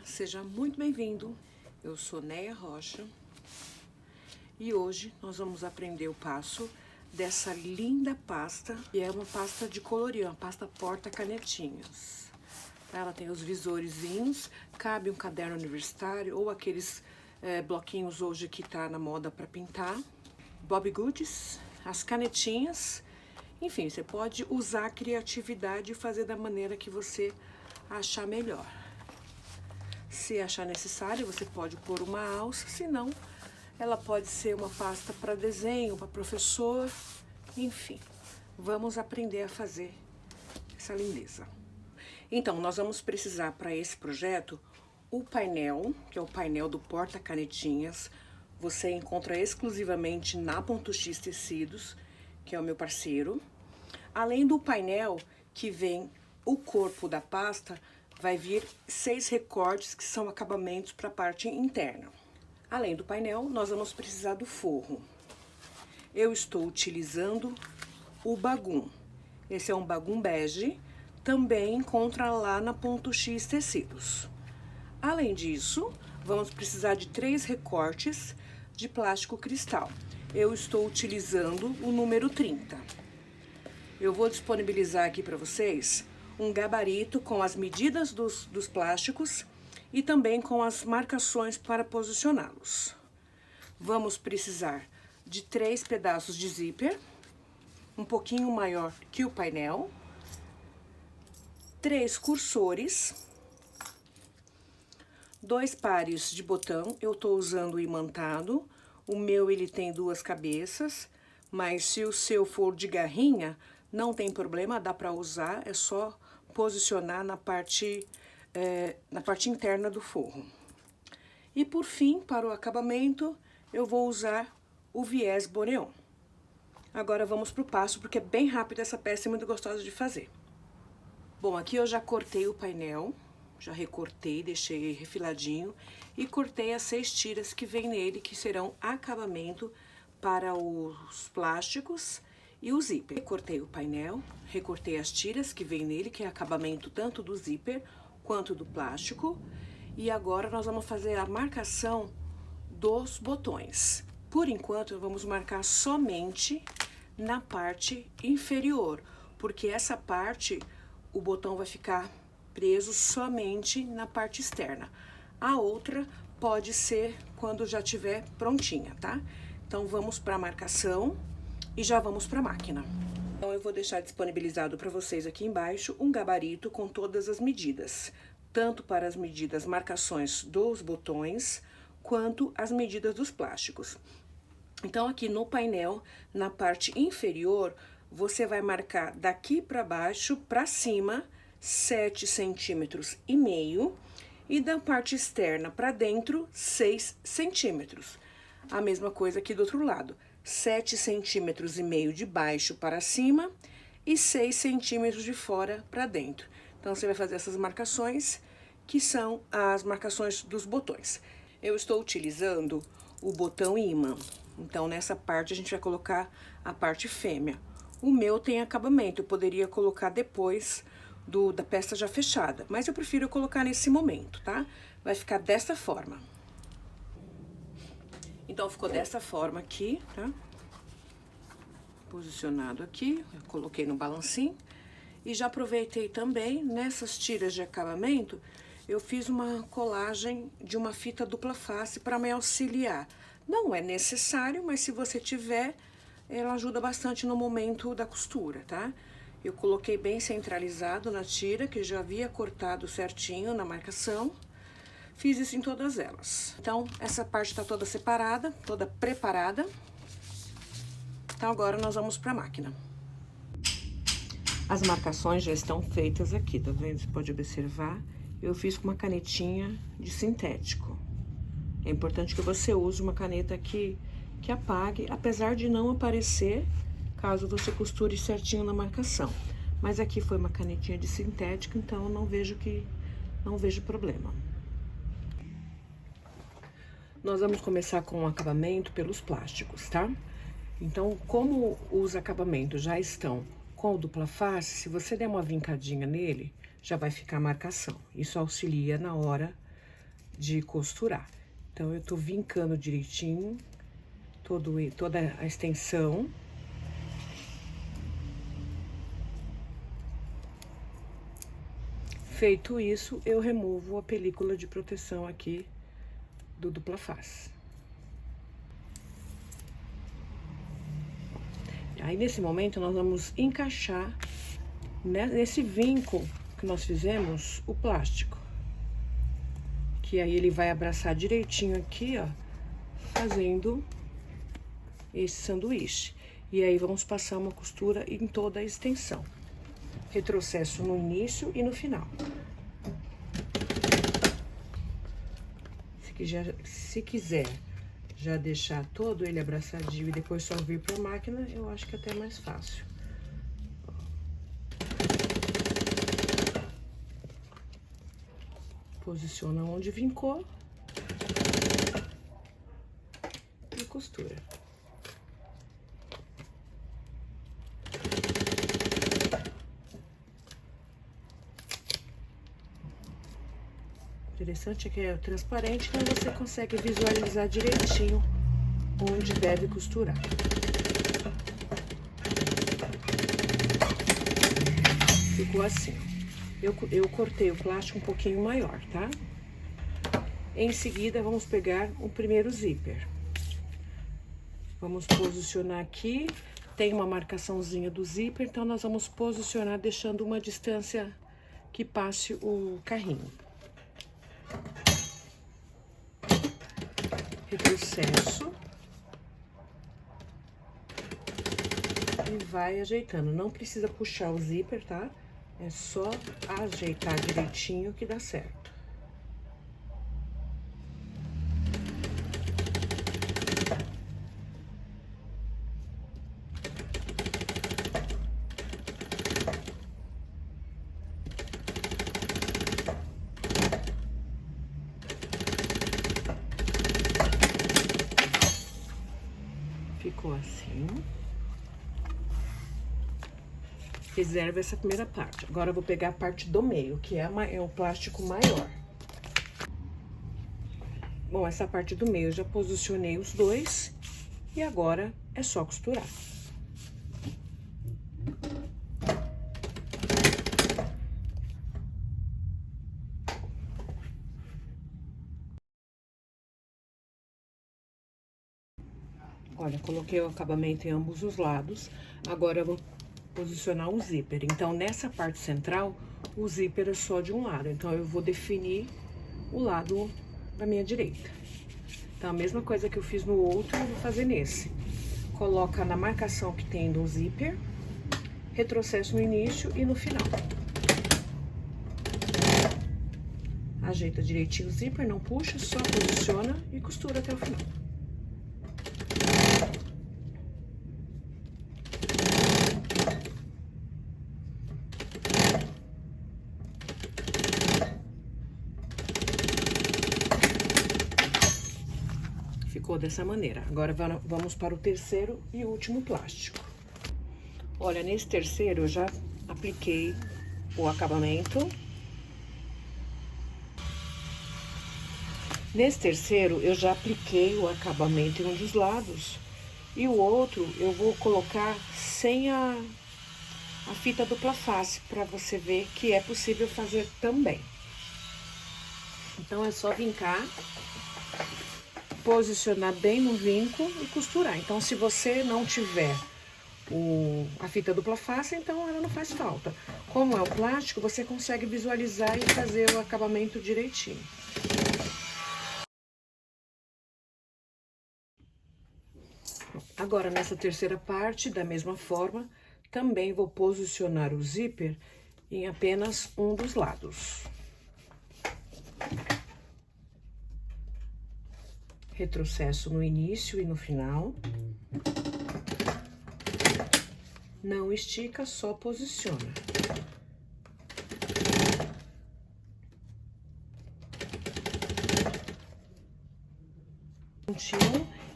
seja muito bem-vindo. Eu sou Neia Rocha e hoje nós vamos aprender o passo dessa linda pasta, que é uma pasta de colorir, uma pasta porta-canetinhas. Ela tem os visorzinhos, cabe um caderno universitário ou aqueles bloquinhos hoje que tá na moda para pintar, Bobbie Goods, as canetinhas, enfim, você pode usar a criatividade e fazer da maneira que você achar melhor. Se achar necessário, você pode pôr uma alça, se não, ela pode ser uma pasta para desenho, para professor, enfim. Vamos aprender a fazer essa lindeza. Então, nós vamos precisar para esse projeto o painel, que é o painel do porta-canetinhas. Você encontra exclusivamente na Ponto X Tecidos, que é o meu parceiro. Além do painel, que vem o corpo da pasta, vai vir 6 recortes que são acabamentos para a parte interna. Além do painel, nós vamos precisar do forro. Eu estou utilizando o bagum. Esse é um bagum bege, também encontra lá na Ponto X Tecidos. Além disso, vamos precisar de 3 recortes de plástico cristal. Eu estou utilizando o número 30. Eu vou disponibilizar aqui para vocês um gabarito com as medidas dos plásticos e também com as marcações para posicioná-los. Vamos precisar de 3 pedaços de zíper, um pouquinho maior que o painel, 3 cursores, 2 pares de botão. Eu tô usando o imantado, o meu ele tem 2 cabeças, mas se o seu for de garrinha, não tem problema, dá para usar, é só posicionar na parte interna do forro. E por fim, para o acabamento, eu vou usar o viés boneon. Agora vamos pro passo, porque é bem rápido essa peça, é muito gostosa de fazer. Bom, aqui eu já cortei o painel, já recortei, deixei refiladinho e cortei as 6 tiras que vem nele, que serão acabamento para os plásticos e o zíper. Recortei o painel, recortei as tiras que vem nele, que é acabamento tanto do zíper quanto do plástico. E agora nós vamos fazer a marcação dos botões. Por enquanto, vamos marcar somente na parte inferior, porque essa parte, o botão vai ficar preso somente na parte externa. A outra pode ser quando já estiver prontinha, tá? Então, vamos para a marcação e já vamos para a máquina. Então, eu vou deixar disponibilizado para vocês aqui embaixo um gabarito com todas as medidas, tanto para as medidas marcações dos botões, quanto as medidas dos plásticos. Então, aqui no painel, na parte inferior, você vai marcar daqui para baixo, para cima, 7,5 centímetros, e da parte externa para dentro, 6 centímetros. A mesma coisa aqui do outro lado. 7,5 centímetros de baixo para cima e 6 centímetros de fora para dentro. Então, você vai fazer essas marcações, que são as marcações dos botões. Eu estou utilizando o botão ímã. Então, nessa parte, a gente vai colocar a parte fêmea. O meu tem acabamento, eu poderia colocar depois da peça já fechada, mas eu prefiro colocar nesse momento, tá? Vai ficar dessa forma. Então, ficou dessa forma aqui, tá? Posicionado aqui, eu coloquei no balancinho. E já aproveitei também, nessas tiras de acabamento, eu fiz uma colagem de uma fita dupla face para me auxiliar. Não é necessário, mas se você tiver, ela ajuda bastante no momento da costura, tá? Eu coloquei bem centralizado na tira, que já havia cortado certinho na marcação. Fiz isso em todas elas. Então, essa parte tá toda separada, toda preparada. Então, agora nós vamos pra máquina. As marcações já estão feitas aqui, tá vendo? Você pode observar. Eu fiz com uma canetinha de sintético. É importante que você use uma caneta que apague, apesar de não aparecer, caso você costure certinho na marcação. Mas aqui foi uma canetinha de sintético, então não vejo problema. Nós vamos começar com o acabamento pelos plásticos, tá? Então, como os acabamentos já estão com o dupla face, se você der uma vincadinha nele, já vai ficar a marcação. Isso auxilia na hora de costurar. Então, eu tô vincando direitinho toda a extensão. Feito isso, eu removo a película de proteção aqui do dupla face. Aí, nesse momento, nós vamos encaixar nesse vinco que nós fizemos o plástico. Que aí ele vai abraçar direitinho aqui, ó, fazendo esse sanduíche. E aí, vamos passar uma costura em toda a extensão. Retrocesso no início e no final. Se quiser já deixar todo ele abraçadinho e depois só vir pra máquina, eu acho que é até mais fácil. Posiciona onde vincou e costura. O interessante é que é transparente, então você consegue visualizar direitinho onde deve costurar. Ficou assim. Eu cortei o plástico um pouquinho maior, tá? Em seguida, vamos pegar o primeiro zíper. Vamos posicionar aqui. Tem uma marcaçãozinha do zíper, então nós vamos posicionar deixando uma distância que passe o carrinho. Retrocesso. E vai ajeitando. Não precisa puxar o zíper, tá? É só ajeitar direitinho que dá certo. Ficou assim. Reserva essa primeira parte. Agora eu vou pegar a parte do meio, que é um plástico maior. Bom, essa parte do meio eu já posicionei os dois. E agora é só costurar. Olha, coloquei o acabamento em ambos os lados. Agora eu vou posicionar o zíper. Então, nessa parte central, o zíper é só de um lado. Então, eu vou definir o lado da minha direita. Então, a mesma coisa que eu fiz no outro, eu vou fazer nesse. Coloca na marcação que tem do zíper, retrocesso no início e no final. Ajeita direitinho o zíper, não puxa, só posiciona e costura até o final. Ficou dessa maneira. Agora, vamos para o terceiro e último plástico. Olha, nesse terceiro, eu já apliquei o acabamento. Nesse terceiro, eu já apliquei o acabamento em um dos lados. E o outro, eu vou colocar sem a fita dupla face, para você ver que é possível fazer também. Então, é só vincar, posicionar bem no vinco e costurar. Então, se você não tiver a fita dupla face, então ela não faz falta. Como é o plástico, você consegue visualizar e fazer o acabamento direitinho. Agora, nessa terceira parte, da mesma forma, também vou posicionar o zíper em apenas um dos lados. Retrocesso no início e no final. Não estica, só posiciona.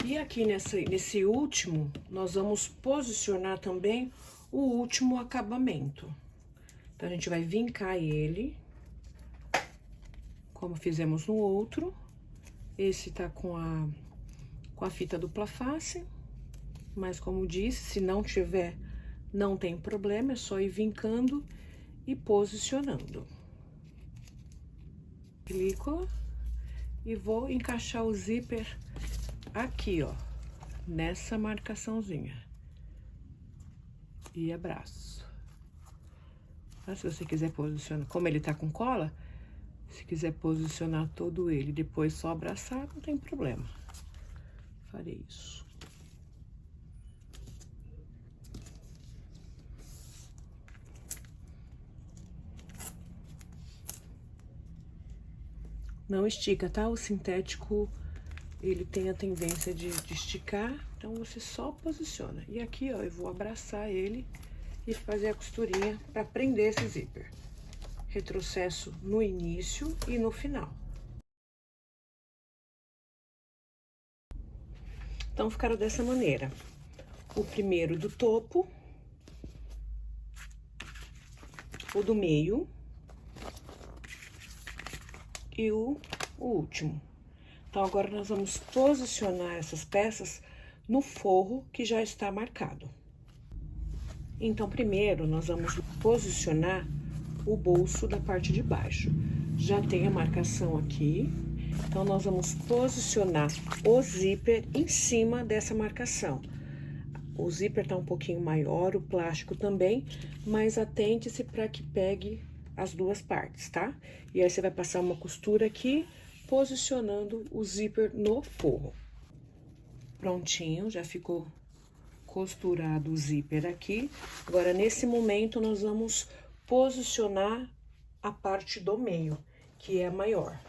E aqui nesse último, nós vamos posicionar também o último acabamento. Então, a gente vai vincar ele com como fizemos no outro. Esse tá com a fita dupla face, mas como disse, se não tiver, não tem problema, é só ir vincando e posicionando. Clico e vou encaixar o zíper aqui, ó, nessa marcaçãozinha. E abraço. Mas se você quiser posicionar, como ele tá com cola, se quiser posicionar todo ele, depois só abraçar, não tem problema. Farei isso. Não estica, tá? O sintético, ele tem a tendência de esticar, então você só posiciona. E aqui, ó, eu vou abraçar ele e fazer a costurinha para prender esse zíper. Retrocesso no início e no final. Então, ficaram dessa maneira. O primeiro do topo, o do meio e o último. Então, agora nós vamos posicionar essas peças no forro que já está marcado. Então, primeiro, nós vamos posicionar o bolso da parte de baixo. Já tem a marcação aqui, então nós vamos posicionar o zíper em cima dessa marcação. O zíper tá um pouquinho maior, o plástico também, mas atente-se para que pegue as duas partes, tá? E aí você vai passar uma costura aqui, posicionando o zíper no forro. Prontinho, já ficou costurado o zíper aqui. Agora, nesse momento, nós vamos posicionar a parte do meio, que é a maior.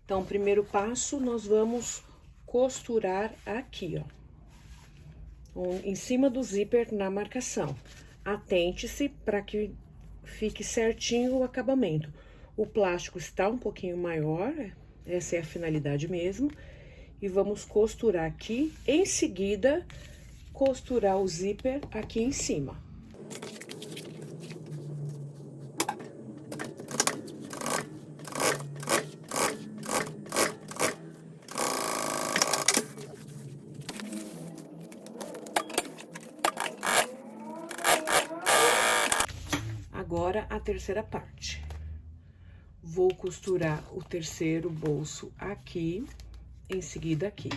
Então, primeiro passo, nós vamos costurar aqui, ó, em cima do zíper na marcação. Atente-se para que fique certinho o acabamento. O plástico está um pouquinho maior, essa é a finalidade mesmo. E vamos costurar aqui, em seguida, costurar o zíper aqui em cima. Agora, a terceira parte. Vou costurar o terceiro bolso aqui, em seguida aqui.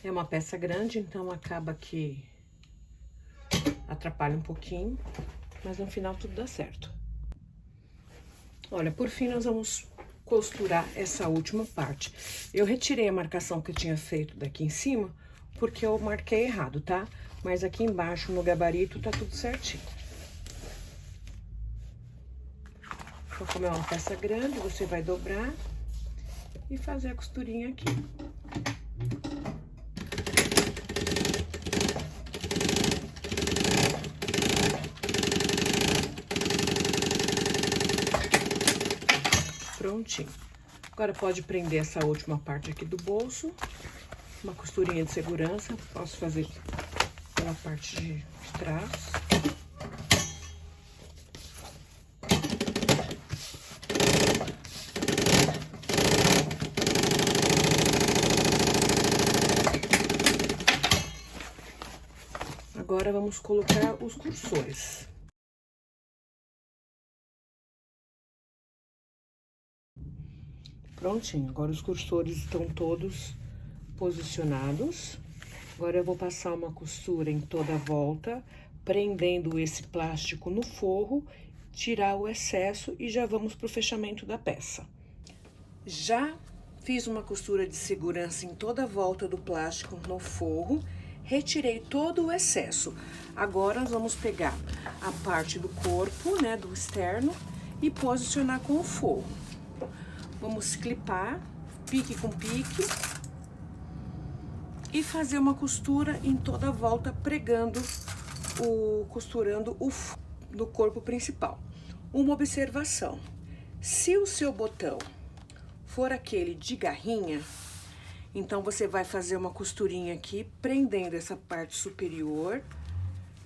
É uma peça grande, então acaba que atrapalha um pouquinho, mas no final tudo dá certo. Olha, por fim, nós vamos costurar essa última parte. Eu retirei a marcação que eu tinha feito daqui em cima, porque eu marquei errado, tá? Mas aqui embaixo, no gabarito, tá tudo certinho. Então, como é uma peça grande, você vai dobrar e fazer a costurinha aqui. Prontinho. Agora, pode prender essa última parte aqui do bolso. Uma costurinha de segurança. Posso fazer pela parte de trás. Agora, vamos colocar os cursores. Prontinho, agora os cursores estão todos posicionados. Agora eu vou passar uma costura em toda a volta, prendendo esse plástico no forro, tirar o excesso e já vamos pro fechamento da peça. Já fiz uma costura de segurança em toda a volta do plástico no forro, retirei todo o excesso. Agora nós vamos pegar a parte do corpo, né, do externo, e posicionar com o forro. Vamos clipar, pique com pique, e fazer uma costura em toda a volta, costurando no corpo principal. Uma observação: se o seu botão for aquele de garrinha, então você vai fazer uma costurinha aqui, prendendo essa parte superior,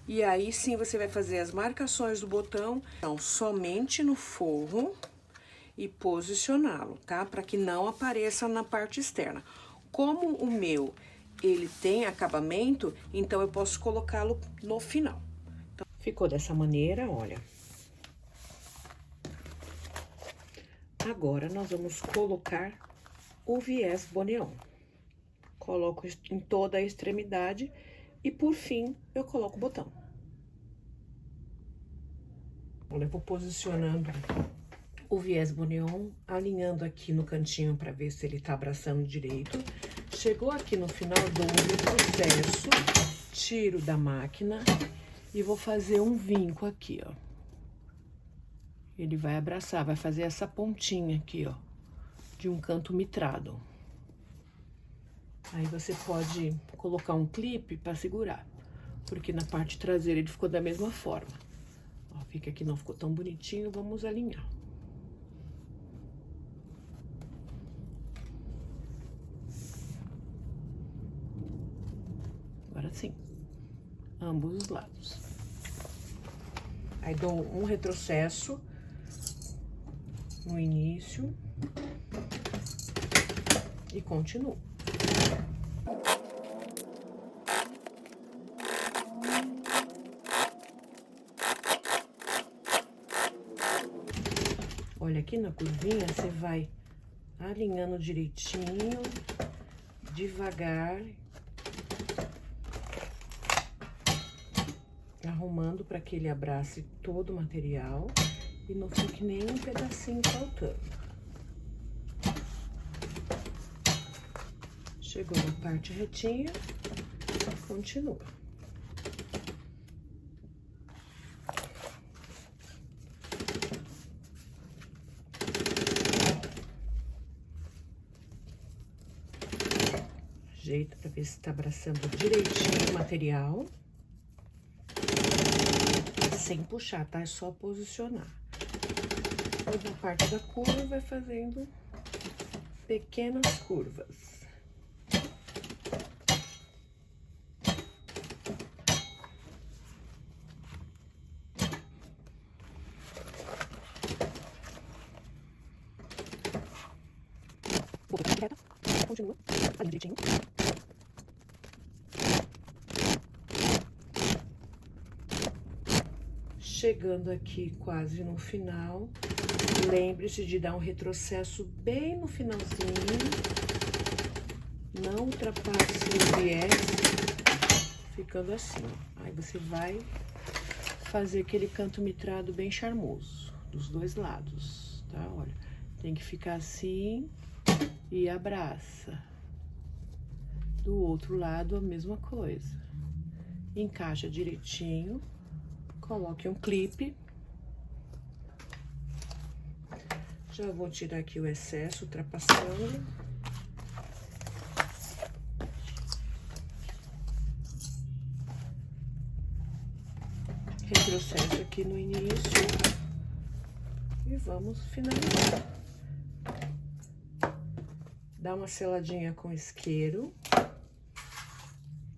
e aí sim você vai fazer as marcações do botão, então, somente no forro e posicioná-lo, tá? Para que não apareça na parte externa. Como o meu, ele tem acabamento, então eu posso colocá-lo no final. Então, ficou dessa maneira, olha. Agora, nós vamos colocar o viés boneon. Coloco em toda a extremidade e, por fim, eu coloco o botão. Olha, eu vou posicionando o viés boneon, alinhando aqui no cantinho para ver se ele tá abraçando direito. Chegou aqui no final, dou um retrocesso, tiro da máquina e vou fazer um vinco aqui, ó. Ele vai abraçar, vai fazer essa pontinha aqui, ó, de um canto mitrado. Aí você pode colocar um clipe para segurar, porque na parte traseira ele ficou da mesma forma. Ó, fica aqui, não ficou tão bonitinho, vamos alinhar. Agora sim, ambos os lados. Aí dou um retrocesso no início e continuo. Olha, aqui na curvinha você vai alinhando direitinho, devagar, arrumando para que ele abrace todo o material e não fique nem um pedacinho faltando. Chegou na parte retinha, continua. Ajeita para ver se tá abraçando direitinho o material. Sem puxar, tá? É só posicionar. Depois na parte da curva, vai fazendo pequenas curvas. Vou botar reta, continua, alinha direitinho. Chegando aqui quase no final, lembre-se de dar um retrocesso bem no finalzinho, não ultrapasse o viés, ficando assim. Aí você vai fazer aquele canto mitrado bem charmoso, dos dois lados, tá? Olha, tem que ficar assim e abraça. Do outro lado, a mesma coisa. Encaixa direitinho. Coloque um clipe. Já vou tirar aqui o excesso, ultrapassando. Retrocesso aqui no início. E vamos finalizar. Dá uma seladinha com isqueiro.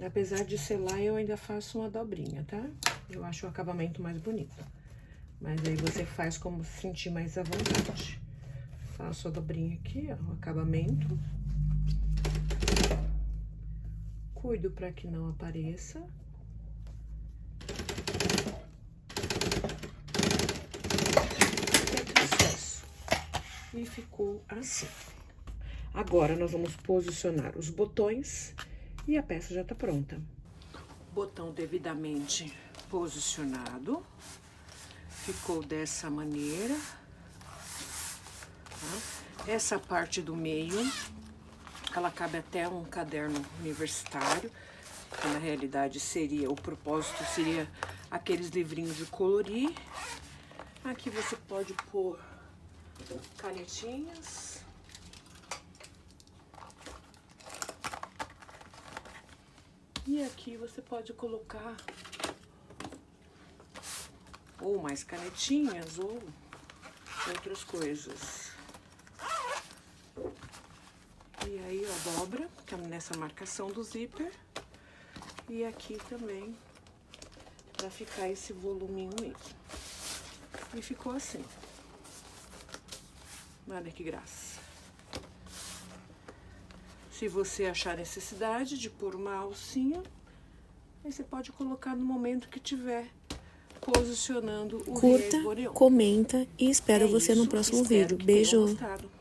Apesar de selar, eu ainda faço uma dobrinha, tá? Eu acho o acabamento mais bonito. Mas aí você faz como se sentir mais à vontade. Faço a dobrinha aqui, ó, o acabamento. Cuido para que não apareça. Retrocesso. E ficou assim. Agora, nós vamos posicionar os botões e a peça já tá pronta. Botão devidamente posicionado. Ficou dessa maneira. Tá? Essa parte do meio, ela cabe até um caderno universitário, que na realidade seria, o propósito seria aqueles livrinhos de colorir. Aqui você pode pôr canetinhas. E aqui você pode colocar ou mais canetinhas ou outras coisas. E aí ó, dobra, tá nessa marcação do zíper. E aqui também, pra ficar esse voluminho mesmo. E ficou assim. Olha que graça. Se você achar necessidade de pôr uma alcinha, aí você pode colocar no momento que tiver posicionando o Curta, Riez Boreon. comenta e espero você no isso, próximo espero vídeo. que tenham Beijo! gostado.